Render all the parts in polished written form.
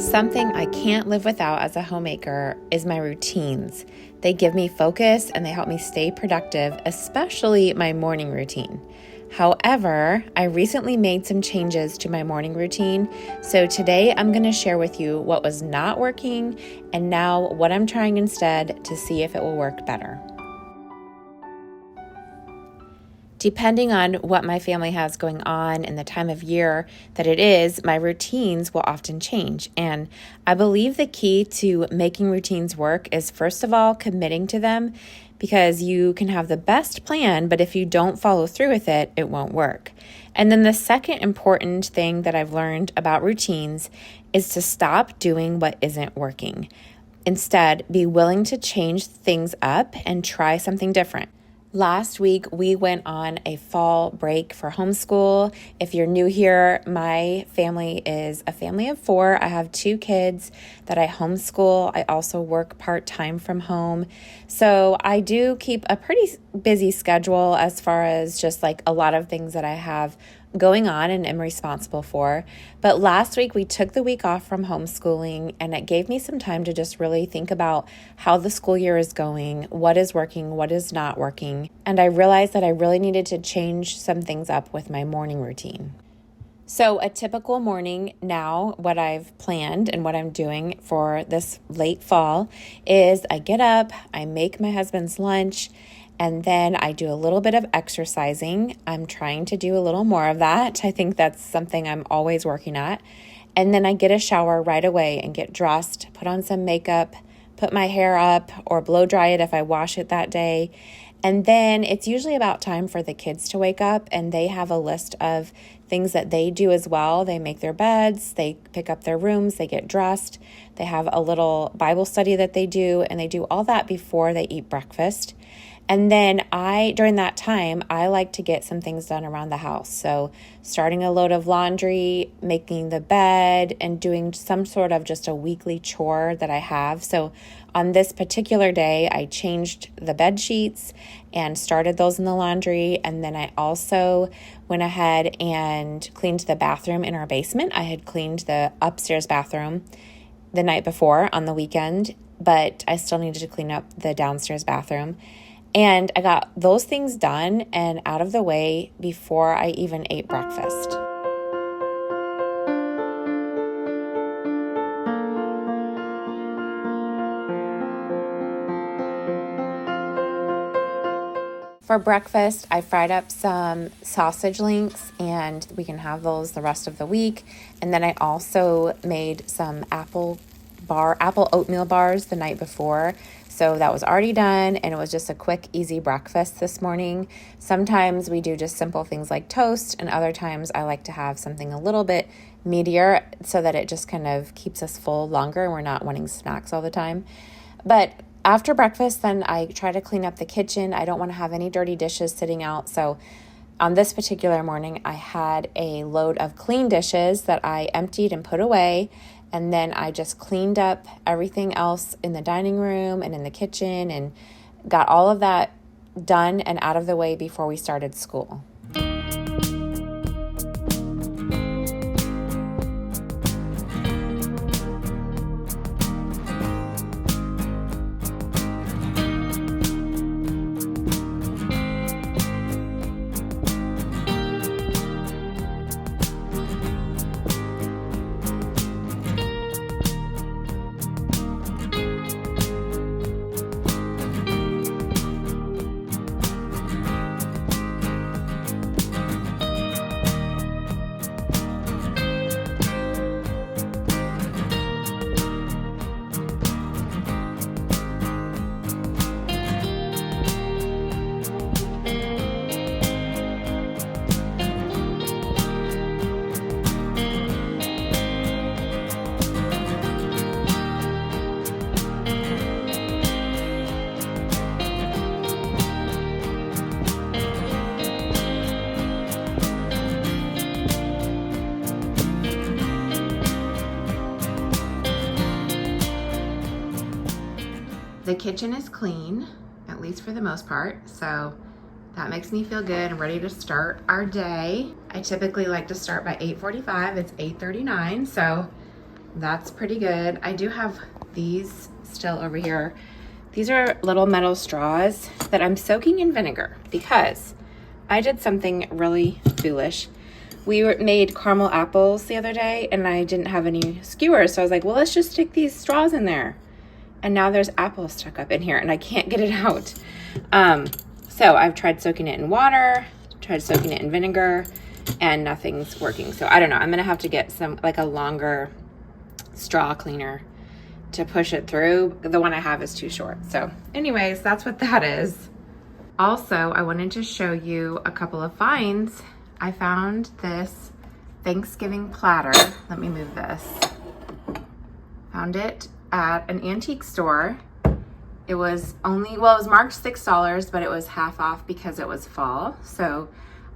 Something I can't live without as a homemaker is my routines. They give me focus and they help me stay productive, especially my morning routine. However, I recently made some changes to my morning routine, so today I'm going to share with you what was not working and now what I'm trying instead to see if it will work better. Depending on what my family has going on and the time of year that it is, my routines will often change. And I believe the key to making routines work is, first of all, committing to them, because you can have the best plan, but if you don't follow through with it, it won't work. And then the second important thing that I've learned about routines is to stop doing what isn't working. Instead, be willing to change things up and try something different. Last week, we went on a fall break for homeschool. If you're new here, my family is a family of 4. I have 2 kids that I homeschool. I also work part-time from home. So I do keep a pretty busy schedule as far as just like a lot of things that I have going on and am responsible for. But last week we took the week off from homeschooling, and it gave me some time to just really think about how the school year is going, what is working, what is not working. And I realized that I really needed to change some things up with my morning routine. So a typical morning now, what I've planned and what I'm doing for this late fall is I get up, I make my husband's lunch, and then I do a little bit of exercising. I'm trying to do a little more of that. I think that's something I'm always working at. And then I get a shower right away and get dressed, put on some makeup, put my hair up or blow dry it if I wash it that day. And then it's usually about time for the kids to wake up, and they have a list of things that they do as well. They make their beds, they pick up their rooms, they get dressed, they have a little Bible study that they do, and they do all that before they eat breakfast. And then during that time, I like to get some things done around the house. So starting a load of laundry, making the bed, and doing some sort of just a weekly chore that I have. So on this particular day, I changed the bed sheets and started those in the laundry. And then I also went ahead and cleaned the bathroom in our basement. I had cleaned the upstairs bathroom the night before on the weekend, but I still needed to clean up the downstairs bathroom. And I got those things done and out of the way before I even ate breakfast. For breakfast, I fried up some sausage links, and we can have those the rest of the week. And then I also made some apple oatmeal bars the night before. So that was already done, and it was just a quick, easy breakfast this morning. Sometimes we do just simple things like toast, and other times I like to have something a little bit meatier so that it just kind of keeps us full longer and we're not wanting snacks all the time. But after breakfast, then I try to clean up the kitchen. I don't want to have any dirty dishes sitting out. So on this particular morning, I had a load of clean dishes that I emptied and put away. And then I just cleaned up everything else in the dining room and in the kitchen and got all of that done and out of the way before we started school. The kitchen is clean, at least for the most part, so that makes me feel good and ready to start our day. I typically like to start by 8:45. It's 8:39, so That's pretty good. I do have these still over here. These are little metal straws that I'm soaking in vinegar because I did something really foolish. We made caramel apples the other day and I didn't have any skewers. So I was like, well, let's just stick these straws in there. And now there's apples stuck up in here and I can't get it out. So I've tried soaking it in water, tried soaking it in vinegar, and nothing's working. So I don't know. I'm going to have to get some, like a longer straw cleaner to push it through. The one I have is too short. So anyways, that's what that is. Also, I wanted to show you a couple of finds. I found this Thanksgiving platter. Let me move this. Found it at an antique store. It was only, well, it was marked $6, but it was half off because it was fall. So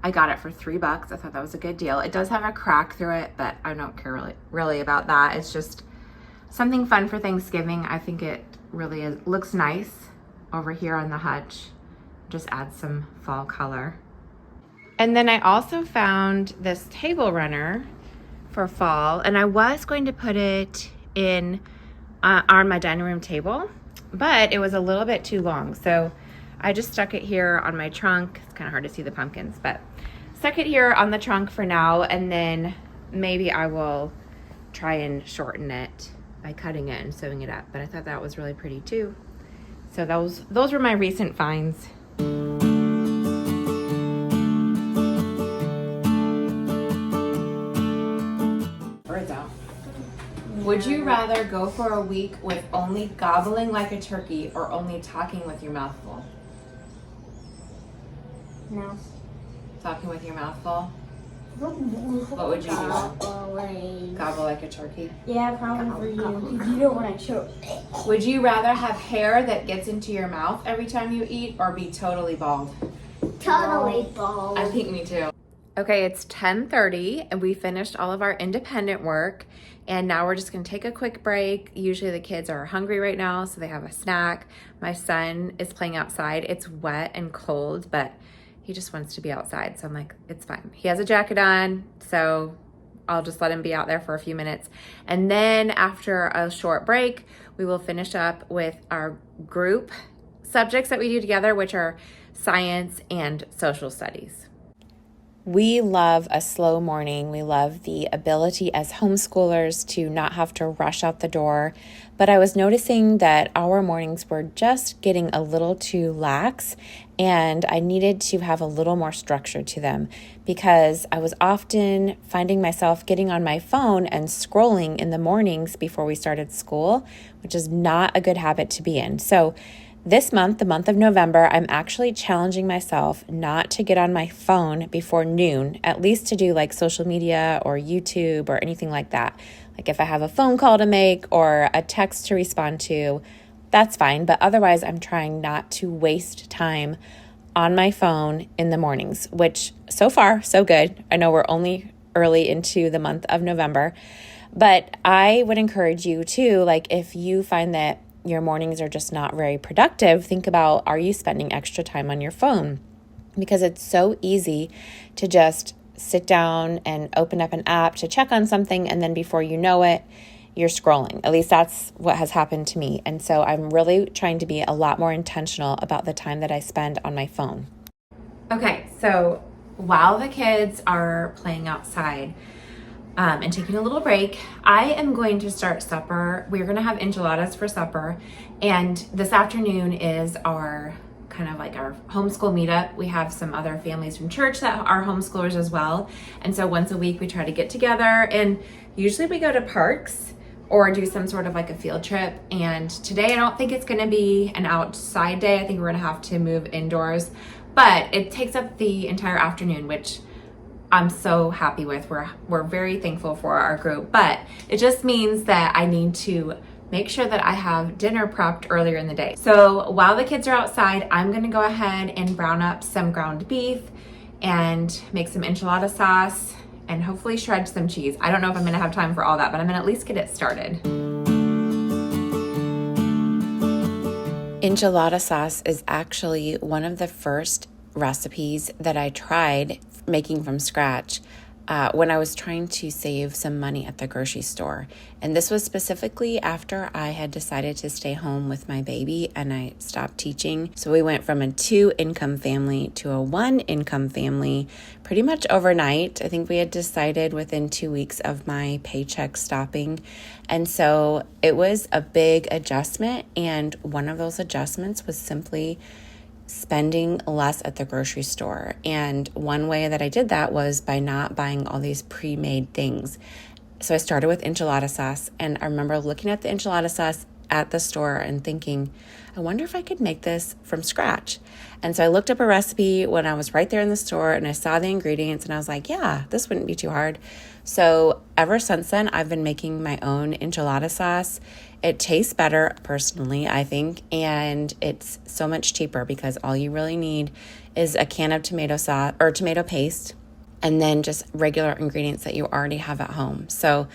I got it for $3. I thought that was a good deal. It does have a crack through it, but I don't care really about that. It's just something fun for Thanksgiving. I think it really is, looks nice over here on the hutch. Just add some fall color. And then I also found this table runner for fall, and I was going to put it in on my dining room table, but it was a little bit too long. So I just stuck it here on my trunk. It's kind of hard to see the pumpkins, but stuck it here on the trunk for now, and then maybe I will try and shorten it by cutting it and sewing it up. But I thought that was really pretty too. So those were my recent finds. Birds out. Would you rather go for a week with only gobbling like a turkey or only talking with your mouth full? No. Talking with your mouth full? What would you do? Gobble like a turkey? Yeah, probably for you, because you don't want to choke. Would you rather have hair that gets into your mouth every time you eat or be totally bald? Totally bald. I think me too. Okay, it's 10:30 and we finished all of our independent work, and now we're just gonna take a quick break. Usually the kids are hungry right now, so they have a snack. My son is playing outside. It's wet and cold, but he just wants to be outside. So I'm like, it's fine. He has a jacket on, so I'll just let him be out there for a few minutes. And then after a short break, we will finish up with our group subjects that we do together, which are science and social studies. We love a slow morning. We love the ability as homeschoolers to not have to rush out the door. But I was noticing that our mornings were just getting a little too lax, and I needed to have a little more structure to them because I was often finding myself getting on my phone and scrolling in the mornings before we started school, which is not a good habit to be in. So this month, the month of November, I'm actually challenging myself not to get on my phone before noon, at least to do like social media or YouTube or anything like that. Like if I have a phone call to make or a text to respond to, that's fine. But otherwise, I'm trying not to waste time on my phone in the mornings, which so far, so good. I know we're only early into the month of November, but I would encourage you too, like if you find that your mornings are just not very productive, think about, are you spending extra time on your phone? Because it's so easy to just sit down and open up an app to check on something, and then before you know it, you're scrolling. At least that's what has happened to me. And so I'm really trying to be a lot more intentional about the time that I spend on my phone. Okay, so while the kids are playing outside, and taking a little break, I am going to start supper. We're going to have enchiladas for supper, and this afternoon is our kind of like our homeschool meetup. We have some other families from church that are homeschoolers as well, and so once a week we try to get together, and usually we go to parks or do some sort of like a field trip. And today I don't think it's going to be an outside day. I think we're going to have to move indoors, but it takes up the entire afternoon, which I'm so happy with. We're very thankful for our group, but it just means that I need to make sure that I have dinner prepped earlier in the day. So while the kids are outside, I'm gonna go ahead and brown up some ground beef and make some enchilada sauce and hopefully shred some cheese. I don't know if I'm gonna have time for all that, but I'm gonna at least get it started. Enchilada sauce is actually one of the first recipes that I tried making from scratch. when I was trying to save some money at the grocery store. And this was specifically after I had decided to stay home with my baby and I stopped teaching. So we went from a 2-income family to a 1-income family pretty much overnight. I think we had decided within 2 weeks of my paycheck stopping. And so it was a big adjustment. And one of those adjustments was simply spending less at the grocery store. And one way that I did that was by not buying all these pre-made things. So I started with enchilada sauce, and I remember looking at the enchilada sauce at the store and thinking, I wonder if I could make this from scratch. And so I looked up a recipe when I was right there in the store and I saw the ingredients and I was like, yeah, this wouldn't be too hard. So ever since then, I've been making my own enchilada sauce. It tastes better personally, I think, and it's so much cheaper because all you really need is a can of tomato sauce or tomato paste and then just regular ingredients that you already have at home. So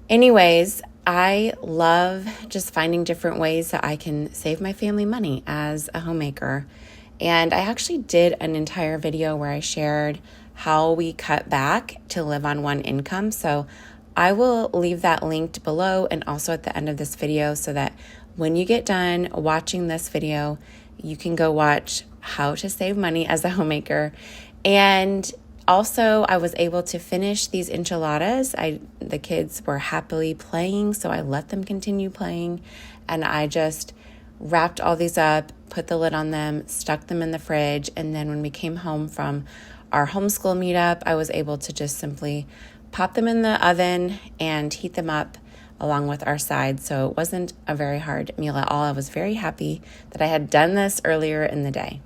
anyways, I love just finding different ways that I can save my family money as a homemaker. And I actually did an entire video where I shared how we cut back to live on one income. So I will leave that linked below and also at the end of this video so that when you get done watching this video, you can go watch how to save money as a homemaker. And also, I was able to finish these enchiladas. The kids were happily playing, so I let them continue playing. And I just wrapped all these up, put the lid on them, stuck them in the fridge. And then when we came home from our homeschool meetup, I was able to just simply pop them in the oven and heat them up along with our sides. So it wasn't a very hard meal at all. I was very happy that I had done this earlier in the day.